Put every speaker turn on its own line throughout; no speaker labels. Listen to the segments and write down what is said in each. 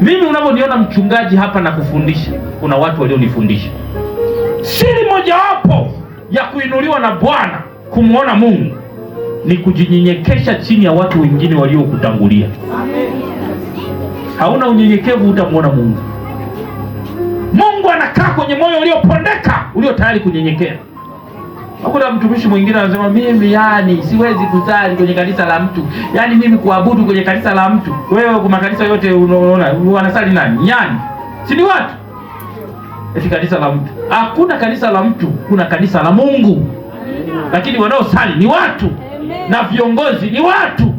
Mimi unavyoniona mchungaji hapa na kufundisha, kuna watu walionifundisha. Siri mojawapo ya kuinuliwa na Bwana, kumuona Mungu, ni kujinyenyekesha chini ya watu wengine waliokutangulia. Hauna unyenyekevu, utamuona Mungu. Mungu anakaa kwenye moyo uliopondeka, ulio tayari kunyenyekea. Hakuna mtumishi mwingine anasema mimi siwezi kusali kwenye kanisa la mtu. Mimi kuabudu kwenye kanisa la mtu. Wewe kwa makanisa yote unaona wanasali nani? Si ni watu? Eti kanisa la mtu. Hakuna kanisa la mtu, kuna kanisa la Mungu. Lakini wanaosali ni watu. Na viongozi ni watu.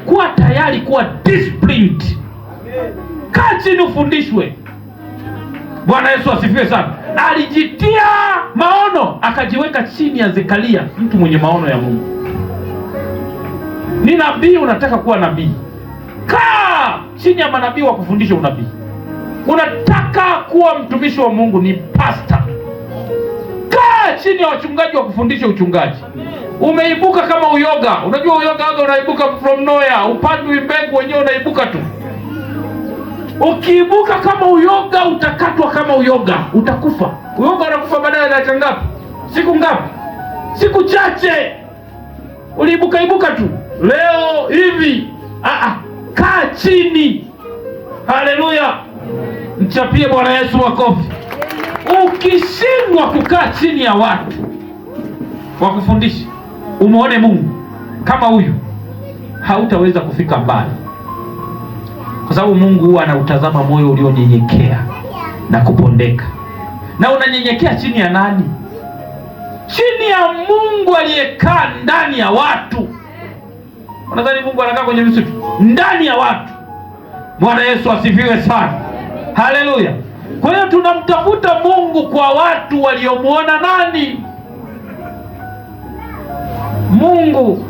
Kuwa tayari, kuwa disciplined. Kaa chini ufundishwe. Bwana Yesu asifiwe sana. Alijitia maono, akajiweka chini ya Zekaria, mtu mwenye maono ya Mungu. Ni nabii, unataka kuwa nabii, kaa chini ya manabii wa kufundisha unabii. Unataka kuwa mtumishi wa Mungu, ni pastor, kaa chini ya wachungaji wa kufundisha uchungaji. Umeibuka kama uyoga. Unajua uyoga haga unaibuka from nowhere, upandwi mbegu, wenyewe unaibuka tu. Ukiibuka kama uyoga, utakatwa kama uyoga, utakufa. Uyoga unakufa baada ya dakika ngapi? Siku ngapi? Siku chache. Uliibuka tu leo hivi. Kaa chini. Haleluya. Mchapie Bwana Yesu makofi. Ukishindwa kukaa chini ya watu wa kufundisha, umuone Mungu kama huyu, hautaweza kufika mbali. Kwa sababu Mungu huwa anautazama moyo ulionyenyekea na kupondeka. Na unanyenyekea chini ya nani? Chini ya Mungu aliyekaa ndani ya watu. Unadhani Mungu anakaa kwenye msitu? Ndani ya watu. Bwana Yesu asifiwe sana. Haleluya. Kwa hiyo tunamtafuta Mungu kwa watu waliomuona nani? Mungu